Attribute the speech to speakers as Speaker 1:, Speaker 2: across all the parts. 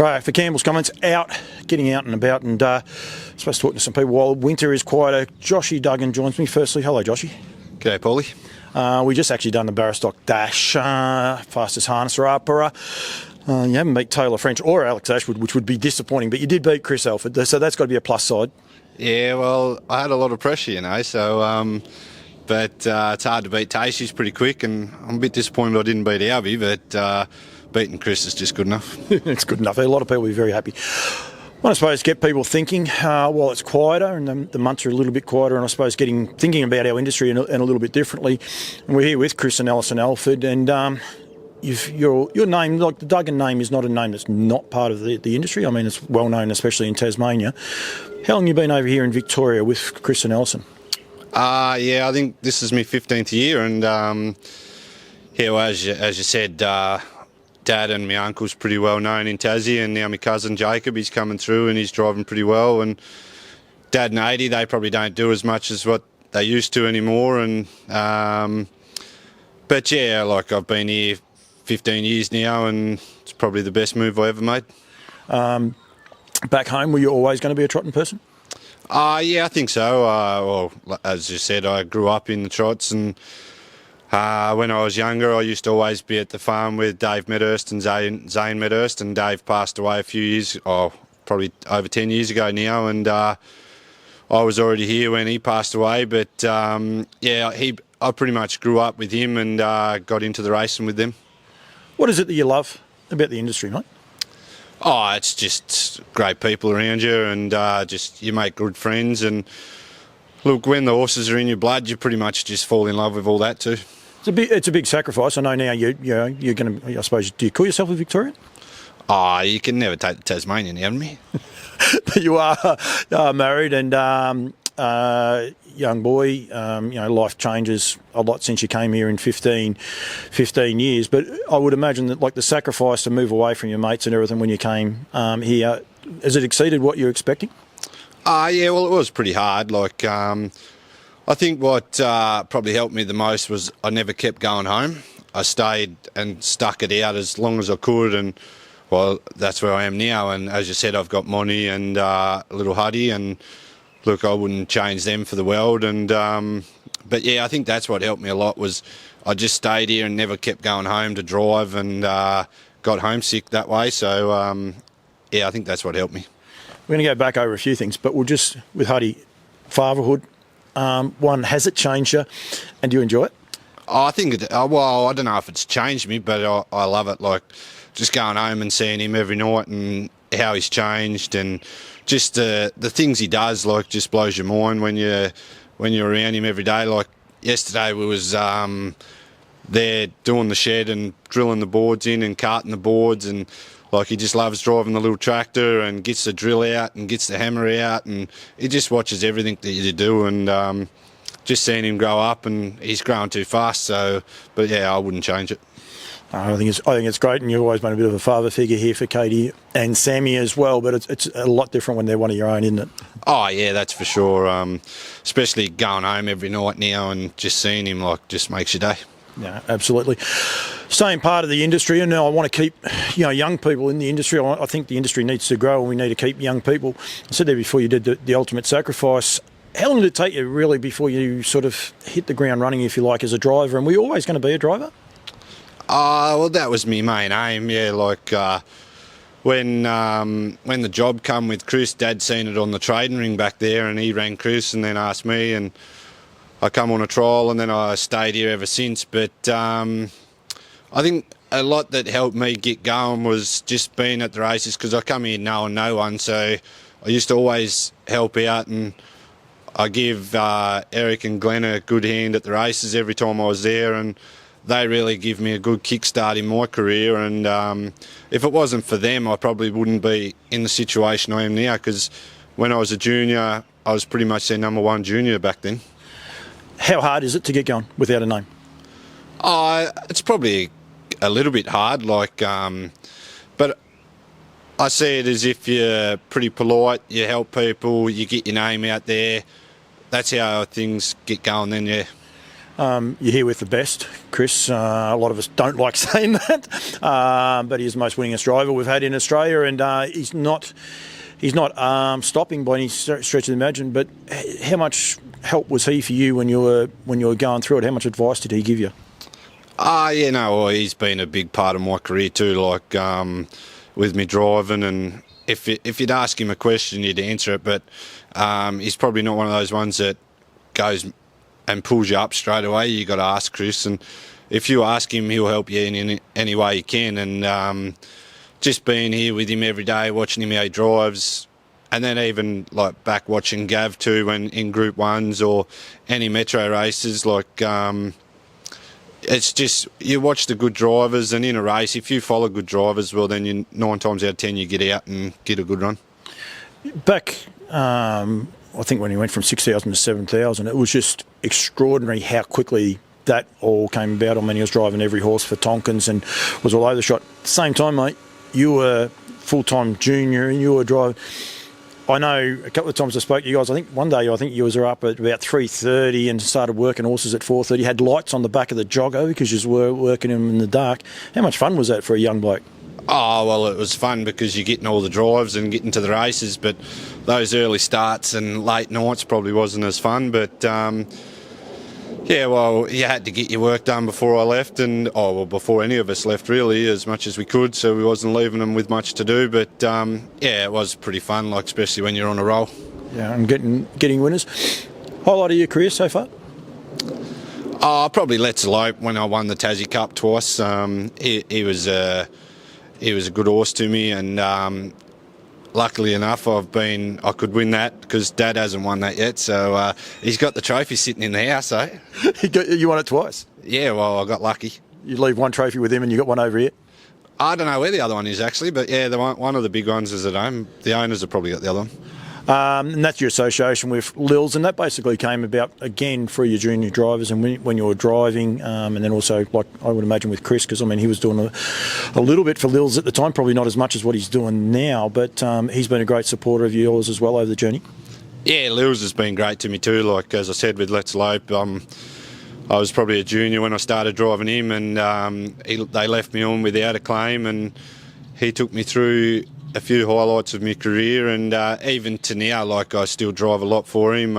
Speaker 1: Right, for Campbell's comments, getting out and about, and supposed to talk to some people while winter is quieter. Josh Duggan joins me. Firstly, hello, Joshy.
Speaker 2: G'day, Paulie.
Speaker 1: We just actually done the Barristock Dash, fastest harnesser upper. You haven't beat Taylor French or Alex Ashwood, which would be disappointing, but you did beat Chris Alford, so that's got to be a plus side.
Speaker 2: Yeah, well, I had a lot of pressure, so but it's hard to beat Tassie. She's pretty quick, and I'm a bit disappointed I didn't beat Albie, but beating Chris is just good enough.
Speaker 1: It's good enough. A lot of people will be very happy. Well, I suppose get people thinking while it's quieter, and the months are a little bit quieter, and I suppose thinking about our industry and a little bit differently. And we're here with Chris and Alison Alford, and your name, like the Duggan name, is not a name that's not part of the industry. I mean, it's well known, especially in Tasmania. How long have you been over here in Victoria with Chris and Alison?
Speaker 2: Yeah, I think this is my 15th year, and well, as you said, Dad and my uncle's pretty well known in Tassie, and now my cousin Jacob, he's coming through and he's driving pretty well. And Dad and 80, they probably don't do as much as what they used to anymore. And but yeah, like I've been here 15 years now, and it's probably the best move I ever made.
Speaker 1: Back home, were you always going to be a trotting person?
Speaker 2: Yeah, I think so. Well, as you said, I grew up in the trots, and when I was younger, I used to always be at the farm with Dave Medhurst and Zane Medhurst, and Dave passed away a few years, probably over 10 years ago now, and I was already here when he passed away. But yeah, I pretty much grew up with him and got into the racing with them.
Speaker 1: What is it that you love about the industry, mate?
Speaker 2: Oh, it's just great people around you, and just you make good friends. And look, when the horses are in your blood, you pretty much just fall in love with all that too.
Speaker 1: It's a big sacrifice. I know now you're going to, I suppose, do you call yourself a Victorian?
Speaker 2: Oh, you can never take the Tasmanian out of me.
Speaker 1: But you are married and young boy. Life changes a lot since you came here in 15 years. But I would imagine that, like, the sacrifice to move away from your mates and everything when you came here, has it exceeded what you were expecting?
Speaker 2: Yeah, well, it was pretty hard. Like, I think what probably helped me the most was I never kept going home. I stayed and stuck it out as long as I could, and well, that's where I am now. And as you said, I've got Monty and little Huddy, and look, I wouldn't change them for the world. And but yeah, I think that's what helped me a lot, was I just stayed here and never kept going home to drive, and got homesick that way. So yeah, I think that's what helped me.
Speaker 1: We're going to go back over a few things, but we'll just, with Huddy, fatherhood, one, has it changed you, and do you enjoy it?
Speaker 2: I think, well, I don't know if it's changed me, but I love it. Like, just going home and seeing him every night and how he's changed, and just the things he does, like, just blows your mind when you're around him every day. Like, yesterday we was there doing the shed and drilling the boards in and carting the boards, and like, he just loves driving the little tractor and gets the drill out and gets the hammer out, and he just watches everything that you do. And just seeing him grow up, and he's growing too fast. So, but yeah, I wouldn't change it.
Speaker 1: I think it's great, and you've always been a bit of a father figure here for Katie and Sammy as well. But it's a lot different when they're one of your own, isn't it? Oh
Speaker 2: yeah, that's for sure. Especially going home every night now and just seeing him, like, just makes your day.
Speaker 1: Yeah, absolutely. Staying part of the industry, and now I want to keep young people in the industry. I think the industry needs to grow, and we need to keep young people. I said there before, you did the ultimate sacrifice. How long did it take you really before you sort of hit the ground running, if you like, as a driver? And were you always going to be a driver?
Speaker 2: Well, that was my main aim. Yeah, like when the job come with Chris, Dad seen it on the trading ring back there, and he rang Chris and then asked me, and I come on a trial, and then I stayed here ever since. But I think a lot that helped me get going was just being at the races, because I come here knowing no one, so I used to always help out, and I give Eric and Glenn a good hand at the races every time I was there, and they really give me a good kickstart in my career. And if it wasn't for them, I probably wouldn't be in the situation I am now, because when I was a junior, I was pretty much their number one junior back then.
Speaker 1: How hard is it to get going without a name?
Speaker 2: It's probably a little bit hard, like, but I see it as if you're pretty polite, you help people, you get your name out there. That's how things get going then, yeah.
Speaker 1: You're here with the best, Chris. A lot of us don't like saying that, but he's the most winningest driver we've had in Australia, and he's not stopping by any stretch of the imagination. But how much help was he for you when you were going through it? How much advice did he give you?
Speaker 2: He's been a big part of my career too, like with me driving, and if you'd ask him a question, he'd answer it, but he's probably not one of those ones that goes and pulls you up straight away. You got to ask Chris, and if you ask him, he'll help you in any way he can. And just being here with him every day, watching him how he drives, and then even like back watching Gav too when in Group 1s or any metro races, like it's just you watch the good drivers, and in a race, if you follow good drivers, well, then 9 times out of 10 you get out and get a good run.
Speaker 1: Back, I think when he went from 6,000 to 7,000, it was just extraordinary how quickly that all came about. I mean, he was driving every horse for Tonkins and was all over the shop. Same time, mate, you were full-time junior and you were driving. I know a couple of times I spoke to you guys. I think one day you was up at about 3:30 and started working horses at 4:30. You had lights on the back of the joggo because you were working them in the dark. How much fun was that for a young bloke?
Speaker 2: Oh, well, it was fun because you're getting all the drives and getting to the races, but those early starts and late nights probably wasn't as fun. But, you had to get your work done before I left, and before any of us left, really, as much as we could, so we wasn't leaving them with much to do. But, it was pretty fun, like especially when you're on a roll.
Speaker 1: Yeah, and getting winners. Highlight of your career so far?
Speaker 2: Probably Let's Elope when I won the Tassie Cup twice. He was a good horse to me, and luckily enough, I could win that because Dad hasn't won that yet. So he's got the trophy sitting in the house, eh?
Speaker 1: You won it twice?
Speaker 2: Yeah, well, I got lucky.
Speaker 1: You leave one trophy with him and you got one over here?
Speaker 2: I don't know where the other one is actually, but yeah, one of the big ones is at home. The owners have probably got the other one.
Speaker 1: And that's your association with Lils, and that basically came about again for your junior drivers and when you were driving, and then also, like I would imagine, with Chris, because I mean he was doing a little bit for Lils at the time, probably not as much as what he's doing now, but he's been a great supporter of yours as well over the journey. Yeah,
Speaker 2: Lils has been great to me too. Like as I said with Let's Elope, I was probably a junior when I started driving him, and they left me on without a claim, and he took me through a few highlights of my career, and even to now, like I still drive a lot for him.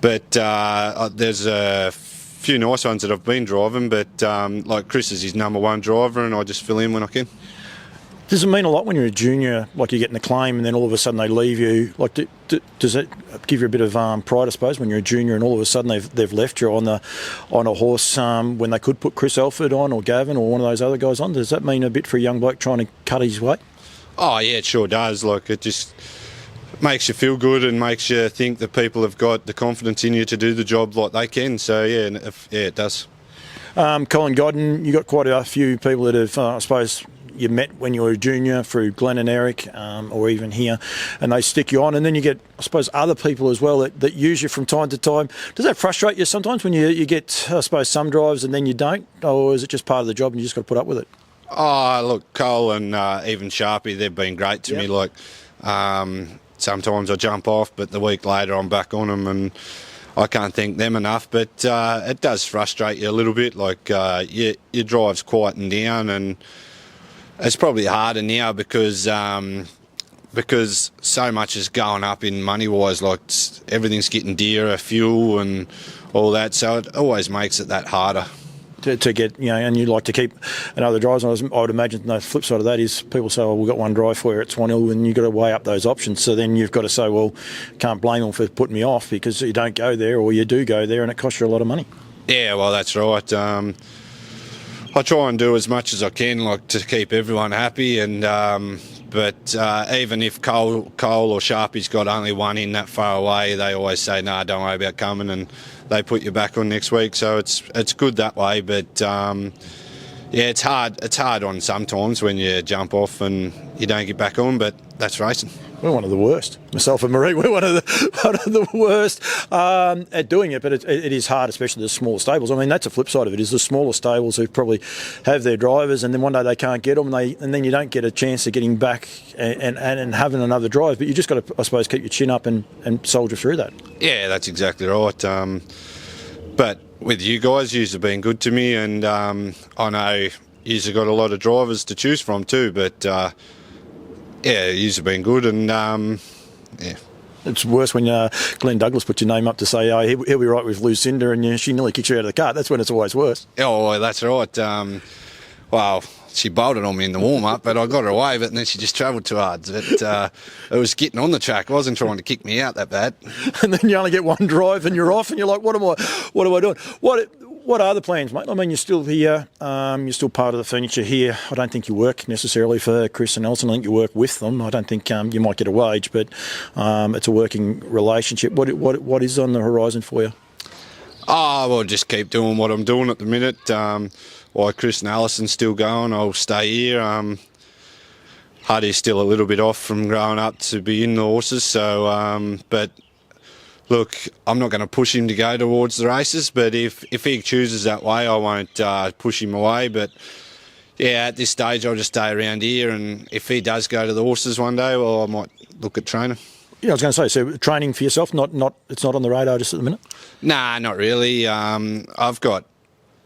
Speaker 2: But there's a few nice ones that I've been driving, but like Chris is his number one driver, and I just fill in when I can.
Speaker 1: Does it mean a lot when you're a junior, like you're getting a claim and then all of a sudden they leave you? Like, does it give you a bit of pride, I suppose, when you're a junior and all of a sudden they've left you on a horse when they could put Chris Alford on or Gavin or one of those other guys on? Does that mean a bit for a young bloke trying to cut his way?
Speaker 2: Oh, yeah, it sure does. Like, it just makes you feel good and makes you think that people have got the confidence in you to do the job like they can. So, yeah, it does.
Speaker 1: Colin Godden, you got quite a few people that have, I suppose, you met when you were a junior through Glenn and Eric, or even here, and they stick you on, and then you get, I suppose, other people as well that use you from time to time. Does that frustrate you sometimes when you get, I suppose, some drives and then you don't, or is it just part of the job and you just got to put up with it?
Speaker 2: Oh, look, Cole and even Sharpie, they've been great to me. Like, sometimes I jump off, but the week later I'm back on them, and I can't thank them enough. But it does frustrate you a little bit. Like, your drive's quieting down, and it's probably harder now because so much is going up in money-wise. Like, everything's getting dearer, fuel and all that. So it always makes it that harder
Speaker 1: to get, and you like to keep another driver. I would imagine the flip side of that is people say, "Oh, we've got one drive for you at Swan-Hill," and you've got to weigh up those options. So then you've got to say, "Well, can't blame them for putting me off because you don't go there, or you do go there, and it costs you a lot of money."
Speaker 2: Yeah, well, that's right. I try and do as much as I can, like, to keep everyone happy. And but even if Cole or Sharpie's got only one in that far away, they always say, "No, don't worry about coming," and they put you back on next week. So it's good that way. But it's hard. It's hard on sometimes when you jump off and you don't get back on. But that's racing.
Speaker 1: We're one of the worst. Myself and Marie, we're one of the worst at doing it. But it is hard, especially the smaller stables. I mean, that's a flip side of it. Is the smaller stables who probably have their drivers, and then one day they can't get them, and then you don't get a chance of getting back and having another drive. But you just got to, I suppose, keep your chin up and soldier through that.
Speaker 2: Yeah, that's exactly right. But with you guys, yous have been good to me, and I know yous have got a lot of drivers to choose from too. But yeah, yous have been good, and yeah.
Speaker 1: It's worse when Glenn Douglas put your name up to say, oh, he'll be right with Lucinda, and she nearly kicks you out of the car. That's when it's always worse.
Speaker 2: Oh, that's right. Well, she bolted on me in the warm-up, but I got her away, but then she just travelled too hard. But it was getting on the track. It wasn't trying to kick me out that bad.
Speaker 1: And then you only get one drive and you're off, and you're like, what am I doing? What are the plans, mate? I mean, you're still here. You're still part of the furniture here. I don't think you work necessarily for Chris and Alison. I think you work with them. I don't think you might get a wage, but it's a working relationship. What is on the horizon for you?
Speaker 2: Oh, well, just keep doing what I'm doing at the minute. While Chris and Alison's still going, I'll stay here. Huddy's still a little bit off from growing up to be in the horses, so but look, I'm not going to push him to go towards the races, but if he chooses that way, I won't push him away. But yeah, at this stage, I'll just stay around here, and if he does go to the horses one day, well, I might look at training.
Speaker 1: Yeah, I was going to say, so training for yourself, it's not on the radar just at the minute?
Speaker 2: Nah, not really. I've got,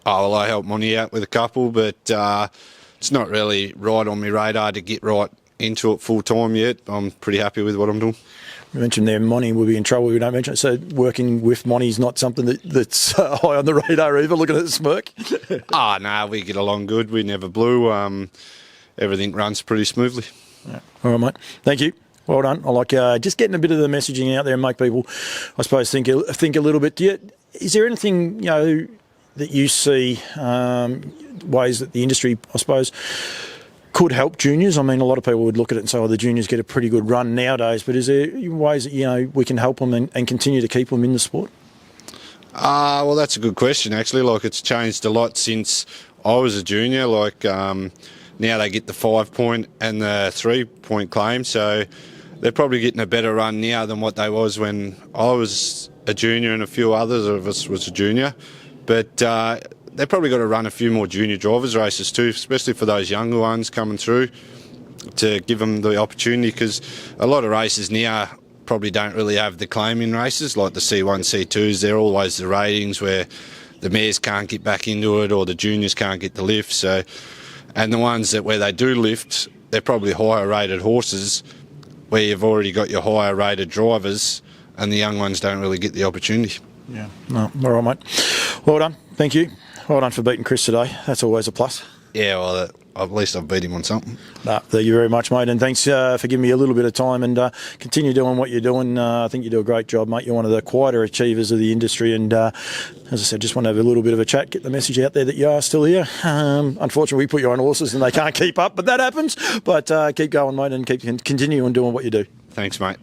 Speaker 2: I help Monty out with a couple, but it's not really right on my radar to get right into it full time yet. I'm pretty happy with what I'm doing.
Speaker 1: You mentioned there Monty will be in trouble if we don't mention it. So working with Monty is not something that's high on the radar either, looking at the smirk?
Speaker 2: No, we get along good. We never blew. Everything runs pretty smoothly.
Speaker 1: Yeah. All right, mate. Thank you. Well done. I like just getting a bit of the messaging out there and make people, I suppose, think a little bit. Is there anything, that you see, ways that the industry, I suppose, could help juniors? I mean, a lot of people would look at it and say, oh, the juniors get a pretty good run nowadays, but is there ways that, we can help them and continue to keep them in the sport?
Speaker 2: Well, that's a good question, actually. Like, it's changed a lot since I was a junior. Like, now they get the 5-point and the 3-point claim, so they're probably getting a better run now than what they was when I was a junior and a few others of us was a junior. But they've probably got to run a few more junior drivers races too, especially for those younger ones coming through, to give them the opportunity, because a lot of races now probably don't really have the claiming races, like the C1, C2s. They're always the ratings where the mares can't get back into it or the juniors can't get the lift. So, and the ones where they do lift, they're probably higher rated horses where you've already got your higher rated drivers, and the young ones don't really get the opportunity.
Speaker 1: Yeah. No, all right, mate. Well done. Thank you. Well done for beating Chris today. That's always a plus.
Speaker 2: Yeah, well, at least I've beat him on something.
Speaker 1: No, thank you very much, mate, and thanks for giving me a little bit of time, and continue doing what you're doing. I think you do a great job, mate. You're one of the quieter achievers of the industry, and as I said, just want to have a little bit of a chat, get the message out there that you are still here. Unfortunately, we put you on horses and they can't keep up, but that happens. But keep going, mate, and continue on doing what you do.
Speaker 2: Thanks, mate.